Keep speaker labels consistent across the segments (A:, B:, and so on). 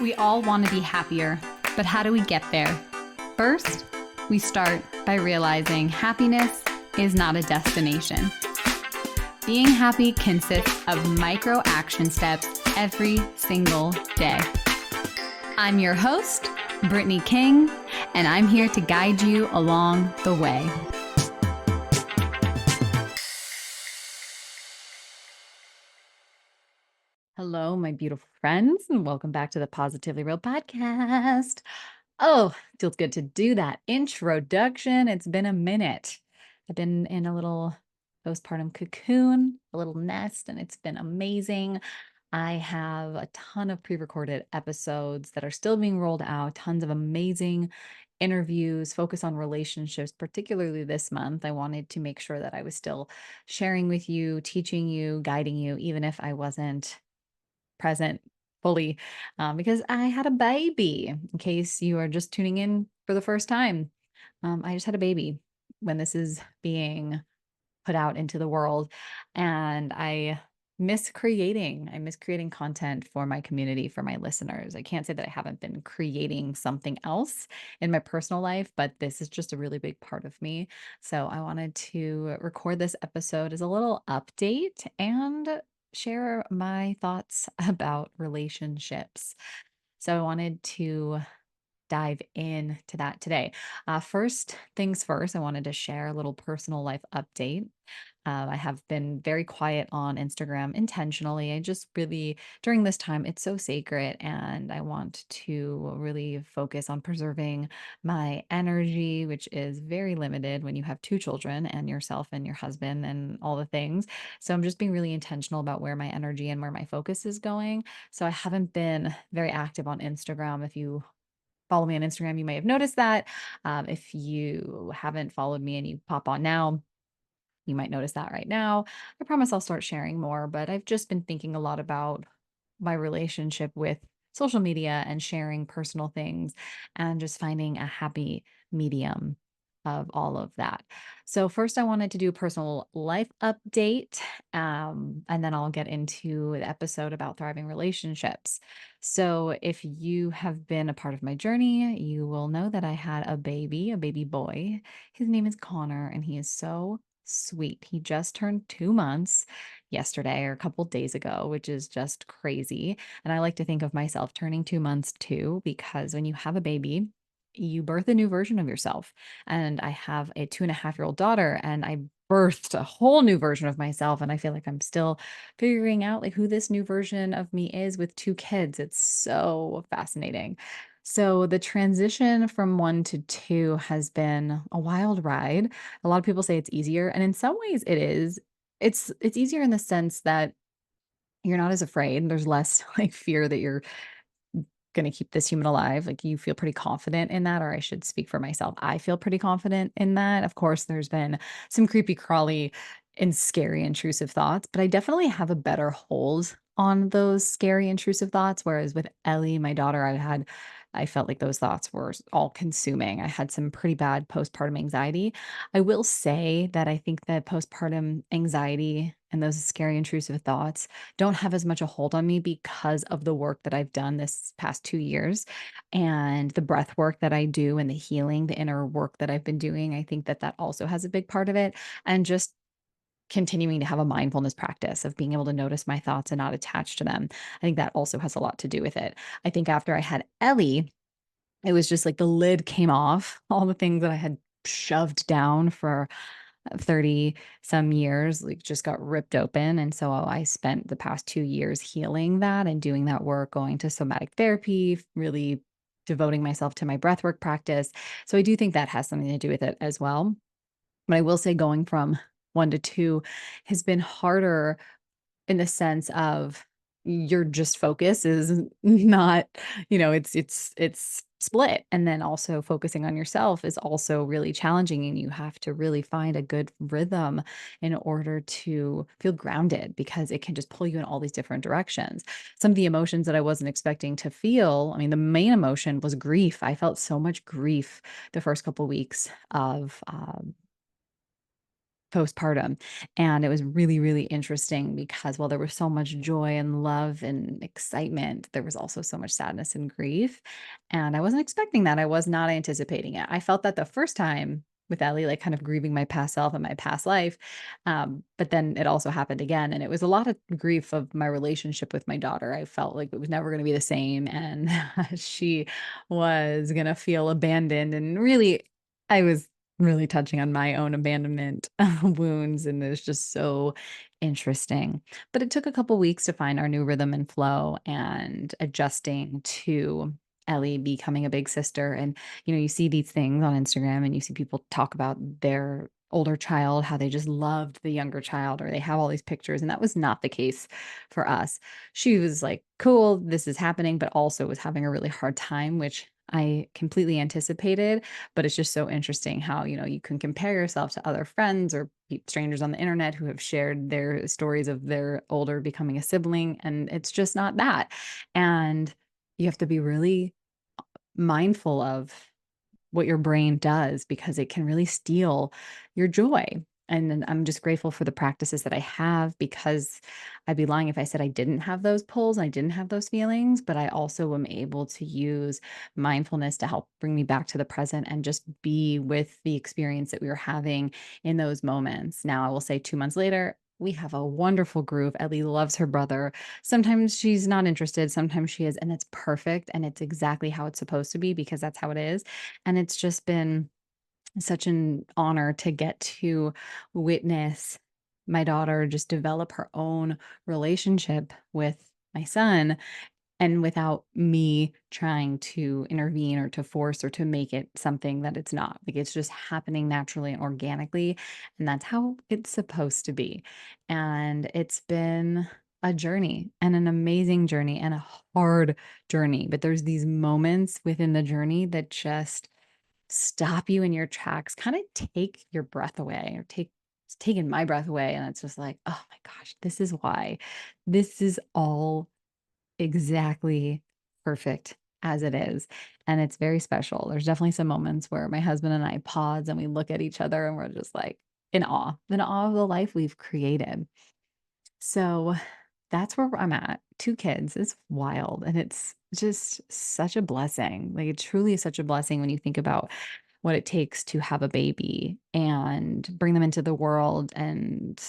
A: We all want to be happier, but how do we get there? First, we start by realizing happiness is not a destination. Being happy consists of micro action steps every single day. I'm your host, Brittany King, and I'm here to guide you along the way. Hello, my beautiful friends, and welcome back to the Positively Real podcast. Oh, feels good to do that introduction. It's been a minute. I've been in a little postpartum cocoon, a little nest, and it's been amazing. I have a ton of pre-recorded episodes that are still being rolled out, tons of amazing interviews, focus on relationships, particularly this month. I wanted to make sure that I was still sharing with you, teaching you, guiding you, even if I wasn't present fully, because I had a baby. In case you are just tuning in for the first time, I just had a baby when this is being put out into the world, and I miss creating content for my community, for my listeners. I can't say that I haven't been creating something else in my personal life, but this is just a really big part of me. So I wanted to record this episode as a little update and share my thoughts about relationships. So I wanted to dive into that today. First things first, I wanted to share a little personal life update. I have been very quiet on Instagram intentionally. I just really, during this time, it's so sacred, and I want to really focus on preserving my energy, which is very limited when you have two children and yourself and your husband and all the things. So I'm just being really intentional about where my energy and where my focus is going. So I haven't been very active on Instagram. If you follow me on Instagram, you may have noticed that. If you haven't followed me and you pop on now, you might notice that right now. I promise I'll start sharing more, but I've just been thinking a lot about my relationship with social media and sharing personal things and just finding a happy medium of all of that. So, first, I wanted to do a personal life update, and then I'll get into the episode about thriving relationships. So, if you have been a part of my journey, you will know that I had a baby boy. His name is Connor, and he is so sweet. He just turned 2 months yesterday or a couple days ago, which is just crazy. And I like to think of myself turning 2 months too, because when you have a baby, you birth a new version of yourself. And I have a 2.5-year-old daughter, and I birthed a whole new version of myself. And I feel like I'm still figuring out like who this new version of me is with two kids. It's so fascinating. So the transition from one to two has been a wild ride. A lot of people say it's easier, and in some ways it is. It's easier in the sense that you're not as afraid. There's less like fear that you're going to keep this human alive. Like you feel pretty confident in that, or I should speak for myself. I feel pretty confident in that. Of course, there's been some creepy crawly and scary intrusive thoughts, but I definitely have a better hold on those scary intrusive thoughts. Whereas with Ellie, my daughter, I felt like those thoughts were all consuming. I had some pretty bad postpartum anxiety. I will say that I think that postpartum anxiety and those scary intrusive thoughts don't have as much a hold on me because of the work that I've done this past 2 years and the breath work that I do and the healing, the inner work that I've been doing. I think that that also has a big part of it, and just continuing to have a mindfulness practice of being able to notice my thoughts and not attach to them. I think that also has a lot to do with it. I think after I had Ellie, it was just like the lid came off, all the things that I had shoved down for 30 some years, like, just got ripped open, and so I spent the past 2 years healing that and doing that work, going to somatic therapy, really devoting myself to my breathwork practice. So I do think that has something to do with it as well. But I will say going from 1 to 2 has been harder in the sense of your just focus is not, it's split, and then also focusing on yourself is also really challenging, and you have to really find a good rhythm in order to feel grounded because it can just pull you in all these different directions. Some of the emotions that I wasn't expecting to feel, I mean, the main emotion was grief. I felt so much grief the first couple weeks of postpartum. And it was really, really interesting because while there was so much joy and love and excitement, there was also so much sadness and grief. And I wasn't expecting that. I was not anticipating it. I felt that the first time with Ellie, like kind of grieving my past self and my past life. But then it also happened again. And it was a lot of grief of my relationship with my daughter. I felt like it was never going to be the same. And she was going to feel abandoned. And really, I was really touching on my own abandonment wounds, and it's just so interesting. But it took a couple weeks to find our new rhythm and flow and adjusting to Ellie becoming a big sister. And, you see these things on Instagram and you see people talk about their older child, how they just loved the younger child, or they have all these pictures. And that was not the case for us. She was like, cool, this is happening, but also was having a really hard time, which I completely anticipated. But it's just so interesting how, you can compare yourself to other friends or strangers on the internet who have shared their stories of their older becoming a sibling, and it's just not that. And you have to be really mindful of what your brain does because it can really steal your joy. And then I'm just grateful for the practices that I have because I'd be lying if I said I didn't have those pulls, I didn't have those feelings, but I also am able to use mindfulness to help bring me back to the present and just be with the experience that we were having in those moments. Now, I will say 2 months later, we have a wonderful groove. Ellie loves her brother. Sometimes she's not interested, sometimes she is, and it's perfect. And it's exactly how it's supposed to be because that's how it is. And it's just been such an honor to get to witness my daughter just develop her own relationship with my son, and without me trying to intervene or to force or to make it something that it's not. Like, it's just happening naturally and organically, and that's how it's supposed to be. And it's been a journey, and an amazing journey, and a hard journey, but there's these moments within the journey that just stop you in your tracks, kinda take your breath away, or it's taken my breath away, and it's just like, "Oh my gosh, this is why. This is all exactly perfect as it is," and it's very special. There's definitely some moments where my husband and I pause, and we look at each other, and we're just, like, in awe of the life we've created. So, that's where I'm at. 2 kids, it's wild, and it's just such a blessing. Like, it truly is such a blessing when you think about what it takes to have a baby and bring them into the world and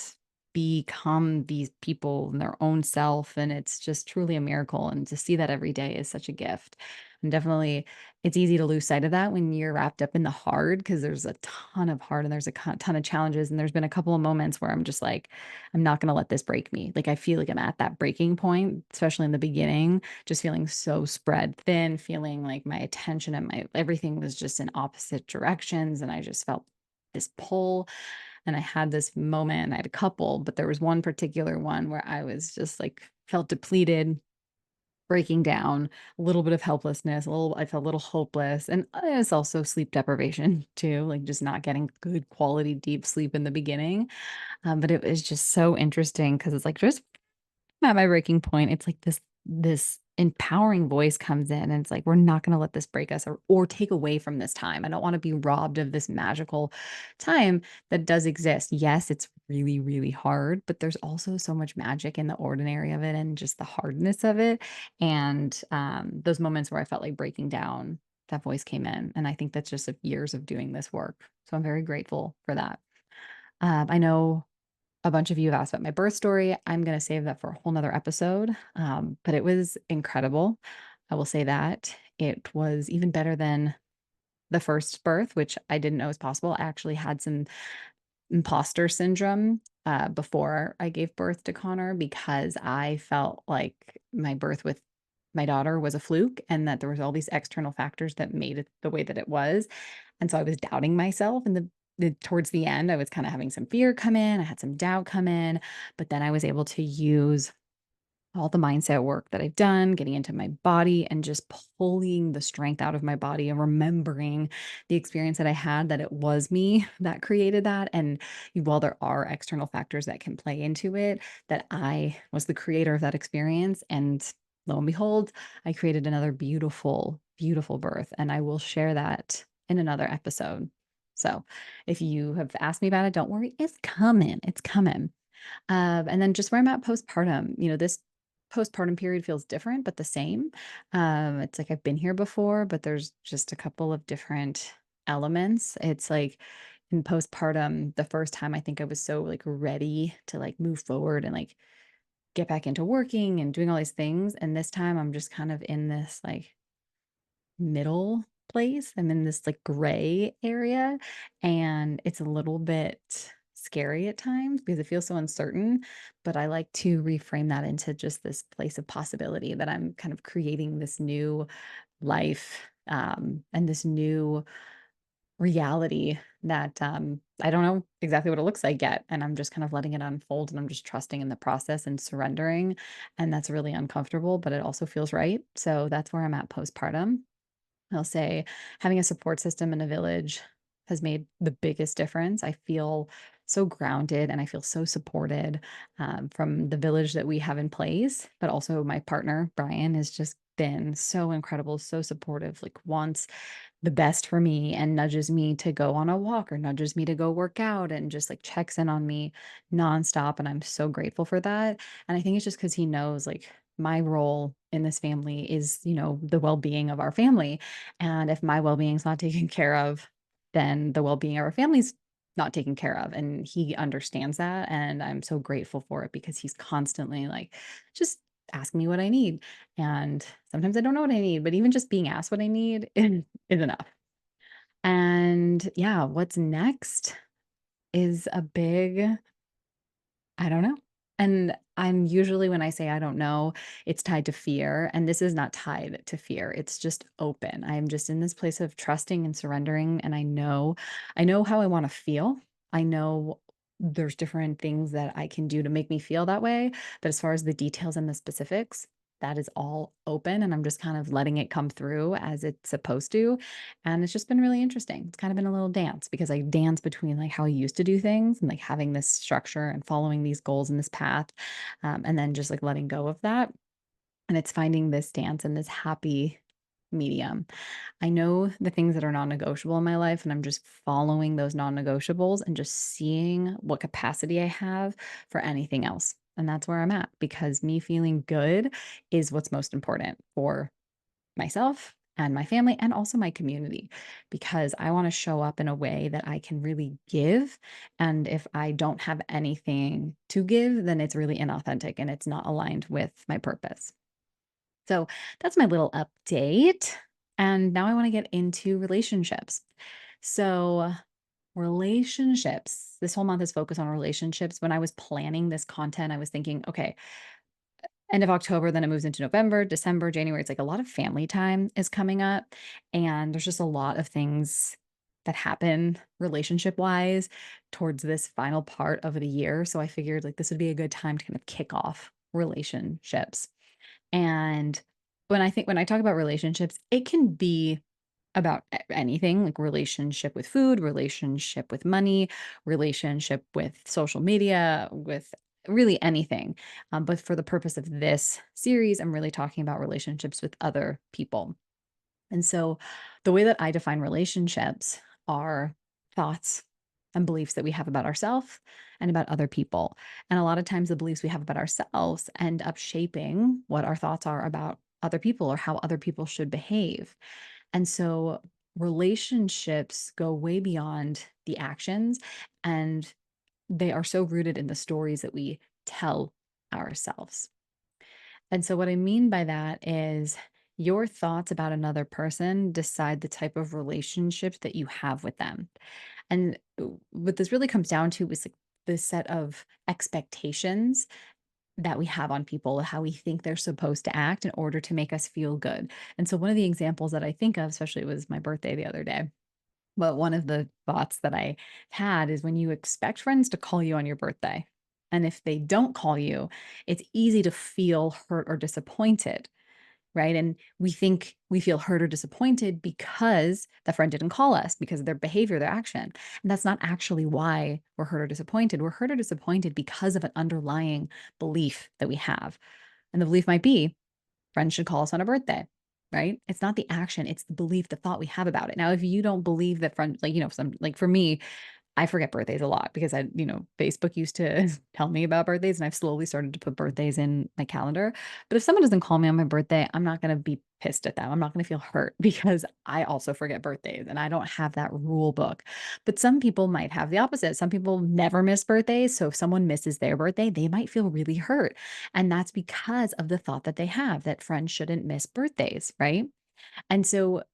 A: become these people in their own self. And it's just truly a miracle. And to see that every day is such a gift. And definitely, it's easy to lose sight of that when you're wrapped up in the hard because there's a ton of hard and there's a ton of challenges. And there's been a couple of moments where I'm just like, I'm not going to let this break me. Like, I feel like I'm at that breaking point, especially in the beginning, just feeling so spread thin, feeling like my attention and my everything was just in opposite directions. And I just felt this pull. And I had this moment, and I had a couple, but there was one particular one where I was just like, felt depleted, breaking down, a little bit of helplessness, I felt a little hopeless. And it's also sleep deprivation too, like just not getting good quality deep sleep in the beginning. But it was just so interesting because it's like just at my breaking point, it's like this empowering voice comes in, and it's like, we're not gonna let this break us or take away from this time. I don't wanna be robbed of this magical time that does exist. Yes, it's really, really hard, but there's also so much magic in the ordinary of it and just the hardness of it. And those moments where I felt like breaking down, that voice came in. And I think that's just of years of doing this work. So I'm very grateful for that. I know a bunch of you have asked about my birth story. I'm gonna save that for a whole nother episode, but it was incredible. I will say that. It was even better than the first birth, which I didn't know was possible. I actually had some imposter syndrome, before I gave birth to Connor because I felt like my birth with my daughter was a fluke and that there was all these external factors that made it the way that it was. And so I was doubting myself, and towards the end, I was kinda having some fear come in, I had some doubt come in, but then I was able to use all the mindset work that I've done, getting into my body and just pulling the strength out of my body and remembering the experience that I had, that it was me that created that. And while there are external factors that can play into it, that I was the creator of that experience. And lo and behold, I created another beautiful, beautiful birth. And I will share that in another episode. So if you have asked me about it, don't worry, it's coming. It's coming. And then just where I'm at postpartum, this postpartum period feels different, but the same. It's like I've been here before, but there's just a couple of different elements. It's like in postpartum, the first time I think I was so like ready to like move forward and like get back into working and doing all these things. And this time I'm just kind of in this like middle place. I'm in this like gray area and it's a little bit scary at times because it feels so uncertain. But I like to reframe that into just this place of possibility that I'm kind of creating this new life and this new reality that I don't know exactly what it looks like yet. And I'm just kind of letting it unfold and I'm just trusting in the process and surrendering. And that's really uncomfortable, but it also feels right. So that's where I'm at postpartum. I'll say having a support system in a village has made the biggest difference. I feel so grounded and I feel so supported from the village that we have in place. But also, my partner, Brian, has just been so incredible, so supportive, like wants the best for me and nudges me to go on a walk or nudges me to go work out and just like checks in on me nonstop. And I'm so grateful for that. And I think it's just because he knows like my role in this family is, the well being of our family. And if my well being is not taken care of, then the well being of our family's not taken care of. And he understands that. And I'm so grateful for it because he's constantly like, just ask me what I need. And sometimes I don't know what I need, but even just being asked what I need is enough. And yeah, what's next is a big I don't know. And I'm usually when I say I don't know, it's tied to fear. And this is not tied to fear. It's just open. I'm just in this place of trusting and surrendering. And I know how I want to feel. I know there's different things that I can do to make me feel that way. But as far as the details and the specifics, that is all open. And I'm just kind of letting it come through as it's supposed to. And it's just been really interesting. It's kind of been a little dance because I dance between like how I used to do things and like having this structure and following these goals and this path, and then just like letting go of that. And it's finding this dance and this happy medium. I know the things that are non negotiable in my life, and I'm just following those non negotiables and just seeing what capacity I have for anything else. And that's where I'm at because me feeling good is what's most important for myself and my family and also my community because I want to show up in a way that I can really give. And if I don't have anything to give, then it's really inauthentic and it's not aligned with my purpose. So that's my little update. And now I want to get into relationships. So, relationships, this whole month is focused on relationships. When I was planning this content, I was thinking, okay, end of October, then it moves into November, December, January. It's like a lot of family time is coming up. And there's just a lot of things that happen relationship wise towards this final part of the year. So I figured like this would be a good time to kind of kick off relationships. And when I talk about relationships, it can be about anything like relationship with food, relationship with money, relationship with social media, with really anything. But for the purpose of this series, I'm really talking about relationships with other people. And so the way that I define relationships are thoughts and beliefs that we have about ourselves and about other people. And a lot of times the beliefs we have about ourselves end up shaping what our thoughts are about other people or how other people should behave. And so relationships go way beyond the actions and they are so rooted in the stories that we tell ourselves. And so, what I mean by that is your thoughts about another person decide the type of relationship that you have with them. And what this really comes down to is like this set of expectations that we have on people, how we think they're supposed to act in order to make us feel good. And so, one of the examples that I think of, especially it was my birthday the other day, but one of the thoughts that I had is when you expect friends to call you on your birthday, and if they don't call you, it's easy to feel hurt or disappointed, right? And we think we feel hurt or disappointed because the friend didn't call us because of their behavior, their action. And that's not actually why we're hurt or disappointed. We're hurt or disappointed because of an underlying belief that we have. And the belief might be friends should call us on a birthday, right? It's not the action, it's the belief, the thought we have about it. Now, if you don't believe that friend like, some like for me, I forget birthdays a lot because Facebook used to tell me about birthdays and I've slowly started to put birthdays in my calendar. But if someone doesn't call me on my birthday, I'm not going to be pissed at them. I'm not going to feel hurt because I also forget birthdays and I don't have that rule book. But some people might have the opposite. Some people never miss birthdays. So if someone misses their birthday, they might feel really hurt. And that's because of the thought that they have that friends shouldn't miss birthdays, right? And so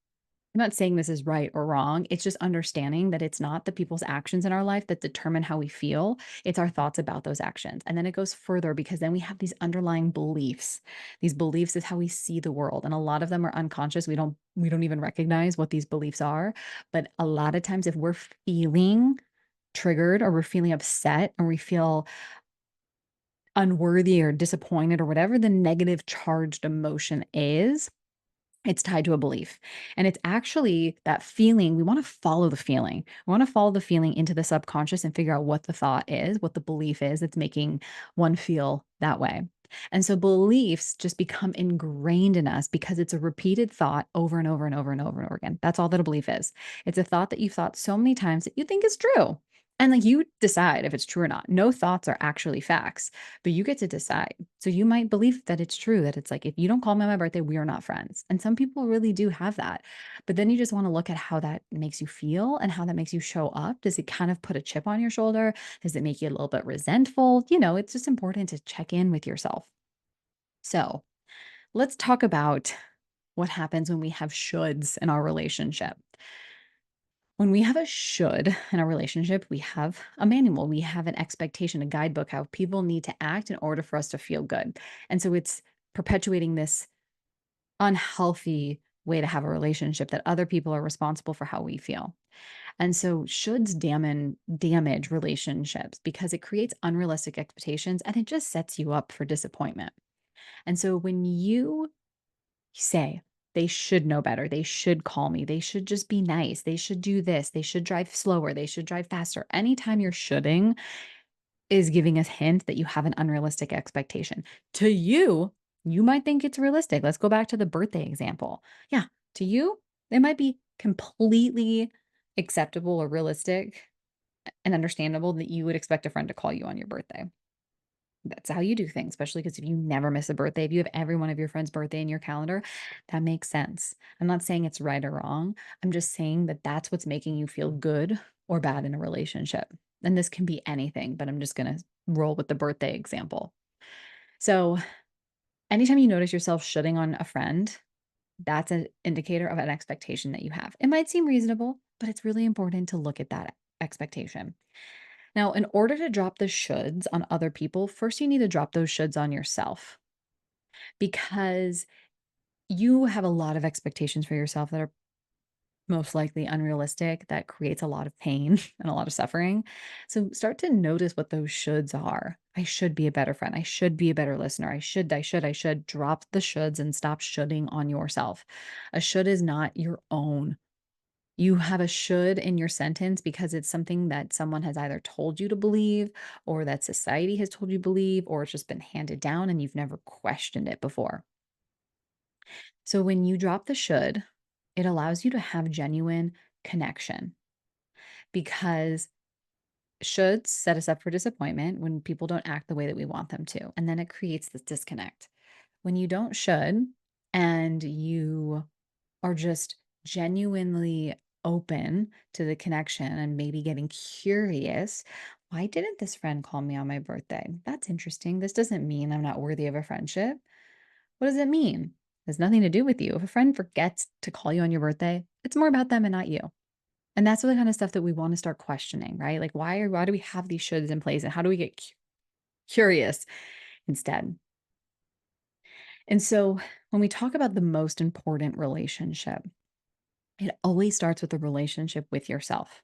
A: I'm not saying this is right or wrong. It's just understanding that it's not the people's actions in our life that determine how we feel. It's our thoughts about those actions. And then it goes further because then we have these underlying beliefs. These beliefs is how we see the world. And a lot of them are unconscious. We don't even recognize what these beliefs are. But a lot of times if we're feeling triggered or we're feeling upset or we feel unworthy or disappointed or whatever the negative charged emotion is, it's tied to a belief. And it's actually that feeling. We want to follow the feeling. We want to follow the feeling into the subconscious and figure out what the thought is, what the belief is that's making one feel that way. And so beliefs just become ingrained in us because it's a repeated thought over and over and over and over and over again. That's all that a belief is. It's a thought that you've thought so many times that you think is true. And like you decide if it's true or not. No thoughts are actually facts, but you get to decide. So you might believe that it's true, that it's like, if you don't call me on my birthday, we are not friends. And some people really do have that. But then you just want to look at how that makes you feel and how that makes you show up. Does it kind of put a chip on your shoulder? Does it make you a little bit resentful? It's just important to check in with yourself. So let's talk about what happens when we have shoulds in our relationship. When we have a should in a relationship, we have a manual, we have an expectation, a guidebook, how people need to act in order for us to feel good. And so it's perpetuating this unhealthy way to have a relationship that other people are responsible for how we feel. And so shoulds damage relationships because it creates unrealistic expectations and it just sets you up for disappointment. And so when you say, they should know better. They should call me. They should just be nice. They should do this. They should drive slower. They should drive faster. Anytime you're shoulding is giving a hint that you have an unrealistic expectation. To you, you might think it's realistic. Let's go back to the birthday example. Yeah, to you, it might be completely acceptable or realistic and understandable that you would expect a friend to call you on your birthday. That's how you do things, especially because if you never miss a birthday, if you have every one of your friends' birthday in your calendar, that makes sense. I'm not saying it's right or wrong. I'm just saying that that's what's making you feel good or bad in a relationship. And this can be anything, but I'm just going to roll with the birthday example. So, anytime you notice yourself shitting on a friend, that's an indicator of an expectation that you have. It might seem reasonable, but it's really important to look at that expectation. Now, in order to drop the shoulds on other people, first you need to drop those shoulds on yourself because you have a lot of expectations for yourself that are most likely unrealistic. That creates a lot of pain and a lot of suffering. So start to notice what those shoulds are. I should be a better friend. I should be a better listener. I should. Drop the shoulds and stop shoulding on yourself. A should is not your own. You have a should in your sentence because it's something that someone has either told you to believe or that society has told you to believe, or it's just been handed down and you've never questioned it before. So when you drop the should, it allows you to have genuine connection because shoulds set us up for disappointment when people don't act the way that we want them to. And then it creates this disconnect. When you don't should and you are just genuinely open to the connection and maybe getting curious. Why didn't this friend call me on my birthday? That's interesting. This doesn't mean I'm not worthy of a friendship. What does it mean? It has nothing to do with you. If a friend forgets to call you on your birthday, it's more about them and not you. And that's the kind of stuff that we want to start questioning, right? Like why do we have these shoulds in place and how do we get curious instead? And so when we talk about the most important relationship, it always starts with a relationship with yourself.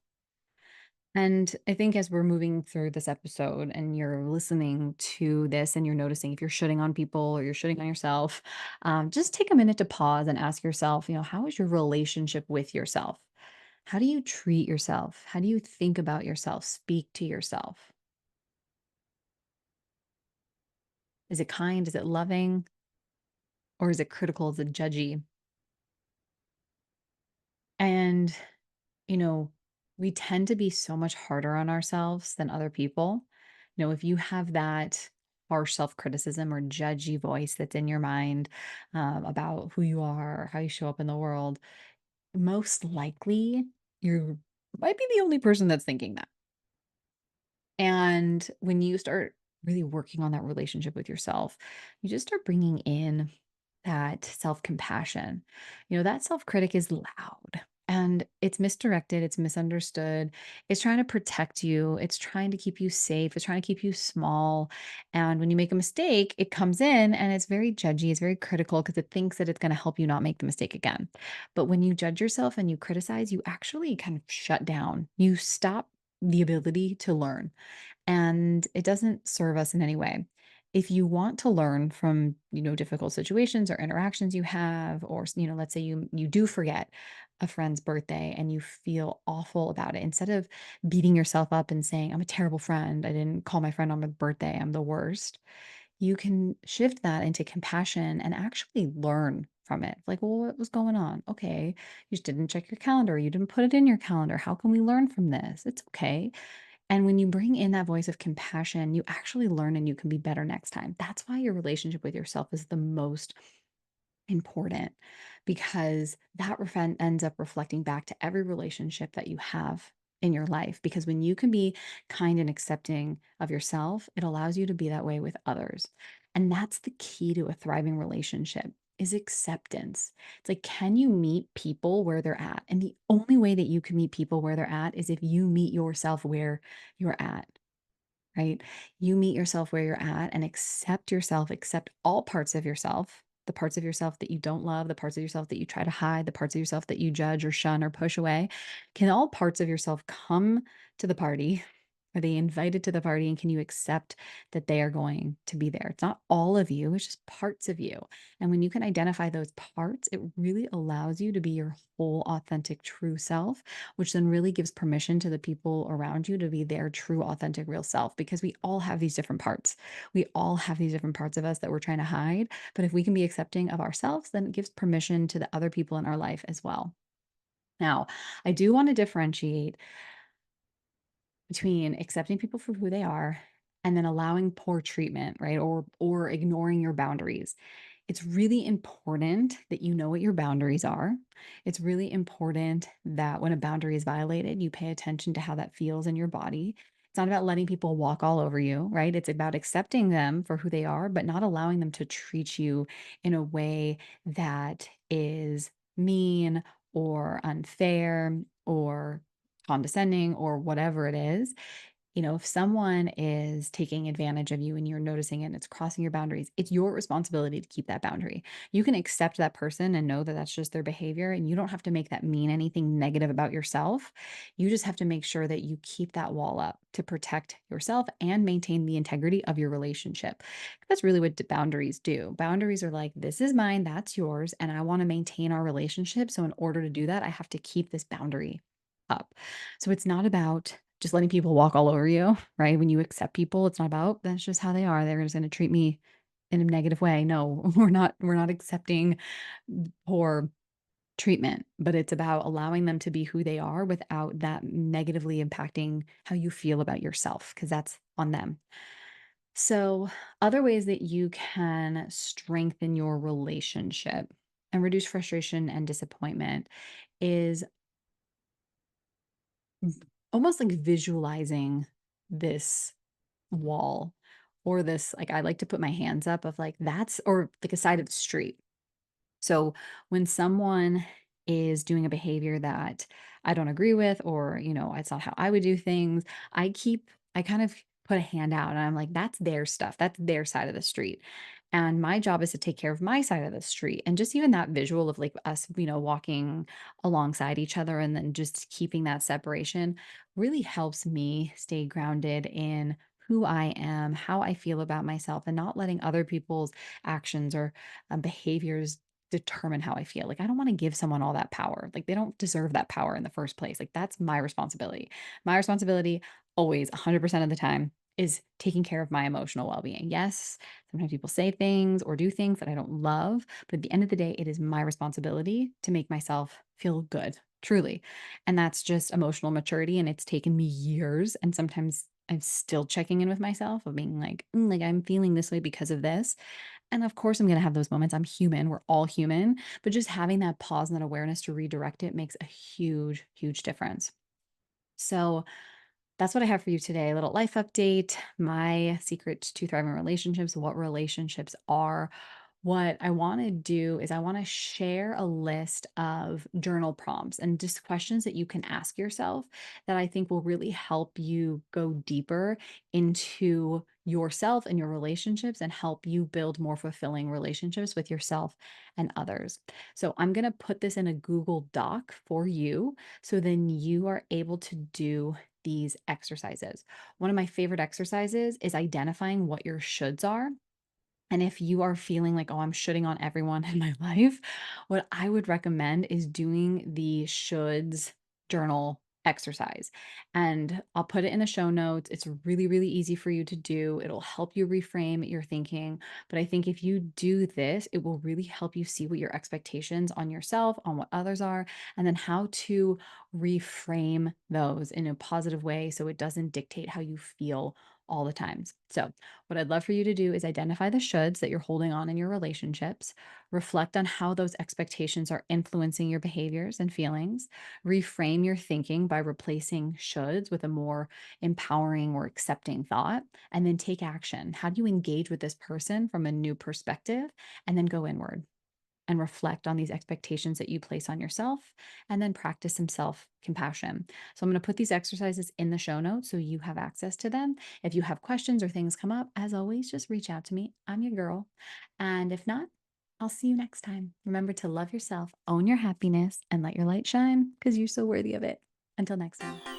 A: And I think as we're moving through this episode and you're listening to this and you're noticing if you're shitting on people or you're shitting on yourself, just take a minute to pause and ask yourself, how is your relationship with yourself? How do you treat yourself? How do you think about yourself? Speak to yourself? Is it kind? Is it loving? Or is it critical? Is it judgy? And, you know, we tend to be so much harder on ourselves than other people. If you have that harsh self criticism or judgy voice that's in your mind about who you are, how you show up in the world, most likely you might be the only person that's thinking that. And when you start really working on that relationship with yourself, you just start bringing in that self compassion. That self critic is loud and it's misdirected, it's misunderstood. It's trying to protect you, it's trying to keep you safe, it's trying to keep you small. And when you make a mistake, it comes in and it's very judgy, it's very critical because it thinks that it's going to help you not make the mistake again. But when you judge yourself and you criticize, you actually kind of shut down, you stop the ability to learn and it doesn't serve us in any way. If you want to learn from, difficult situations or interactions you have, or, let's say you do forget a friend's birthday and you feel awful about it, instead of beating yourself up and saying, I'm a terrible friend, I didn't call my friend on my birthday, I'm the worst, you can shift that into compassion and actually learn from it. Like, well, what was going on? Okay, you just didn't check your calendar, you didn't put it in your calendar. How can we learn from this? It's okay. And when you bring in that voice of compassion, you actually learn and you can be better next time. That's why your relationship with yourself is the most important, because that ends up reflecting back to every relationship that you have in your life. Because when you can be kind and accepting of yourself, it allows you to be that way with others. And that's the key to a thriving relationship is acceptance. It's like, can you meet people where they're at? And the only way that you can meet people where they're at is if you meet yourself where you're at, right? You meet yourself where you're at and accept yourself, accept all parts of yourself, the parts of yourself that you don't love, the parts of yourself that you try to hide, the parts of yourself that you judge or shun or push away. Can all parts of yourself come to the party? Are they invited to the party? And can you accept that they are going to be there? It's not all of you, it's just parts of you. And when you can identify those parts, it really allows you to be your whole, authentic, true self, which then really gives permission to the people around you to be their true, authentic, real self. Because we all have these different parts. We all have these different parts of us that we're trying to hide. But if we can be accepting of ourselves, then it gives permission to the other people in our life as well. Now, I do want to differentiate between accepting people for who they are and then allowing poor treatment, right? Or ignoring your boundaries. It's really important that you know what your boundaries are. It's really important that when a boundary is violated, you pay attention to how that feels in your body. It's not about letting people walk all over you, right? It's about accepting them for who they are, but not allowing them to treat you in a way that is mean or unfair or condescending or whatever it is. If someone is taking advantage of you and you're noticing it and it's crossing your boundaries, it's your responsibility to keep that boundary. You can accept that person and know that that's just their behavior, and you don't have to make that mean anything negative about yourself. You just have to make sure that you keep that wall up to protect yourself and maintain the integrity of your relationship. That's really what boundaries do. Boundaries are like, this is mine, that's yours, and I want to maintain our relationship. So, in order to do that, I have to keep this boundary up. So it's not about just letting people walk all over you, right? When you accept people, it's not about that's just how they are. They're just going to treat me in a negative way. No, we're not accepting poor treatment, but it's about allowing them to be who they are without that negatively impacting how you feel about yourself, because that's on them. So, other ways that you can strengthen your relationship and reduce frustration and disappointment is almost like visualizing this wall, or this, like, I like to put my hands up of like that's, or like a side of the street. So when someone is doing a behavior that I don't agree with, or, it's not how I would do things, I kind of put a hand out and I'm like, that's their stuff. That's their side of the street. And my job is to take care of my side of the street. And just even that visual of like us, walking alongside each other and then just keeping that separation really helps me stay grounded in who I am, how I feel about myself, and not letting other people's actions or behaviors determine how I feel. Like, I don't want to give someone all that power. Like, they don't deserve that power in the first place. Like, that's my responsibility. My responsibility, always 100% of the time, is taking care of my emotional well being. Yes, sometimes people say things or do things that I don't love, but at the end of the day, it is my responsibility to make myself feel good truly. And that's just emotional maturity, and it's taken me years, and sometimes I'm still checking in with myself of being like, like, I'm feeling this way because of this." And of course, I'm gonna have those moments. I'm human. We're all human. But just having that pause and that awareness to redirect it makes a huge, huge difference. So that's what I have for you today. A little life update, my secret to thriving relationships, what relationships are. What I want to do is I want to share a list of journal prompts and just questions that you can ask yourself that I think will really help you go deeper into yourself and your relationships and help you build more fulfilling relationships with yourself and others. So I'm going to put this in a Google Doc for you so then you are able to do these exercises. One of my favorite exercises is identifying what your shoulds are. And if you are feeling like, oh, I'm shooting on everyone in my life, what I would recommend is doing the shoulds journal exercise. And I'll put it in the show notes. It's really, really easy for you to do. It'll help you reframe your thinking. But I think if you do this, it will really help you see what your expectations on yourself, on what others are, and then how to reframe those in a positive way so it doesn't dictate how you feel all the times. So, what I'd love for you to do is identify the shoulds that you're holding on in your relationships, reflect on how those expectations are influencing your behaviors and feelings, reframe your thinking by replacing shoulds with a more empowering or accepting thought, and then take action. How do you engage with this person from a new perspective? And then go inward and reflect on these expectations that you place on yourself, and then practice some self compassion. So, I'm going to put these exercises in the show notes so you have access to them. If you have questions or things come up, as always, just reach out to me. I'm your girl. And if not, I'll see you next time. Remember to love yourself, own your happiness, and let your light shine because you're so worthy of it. Until next time.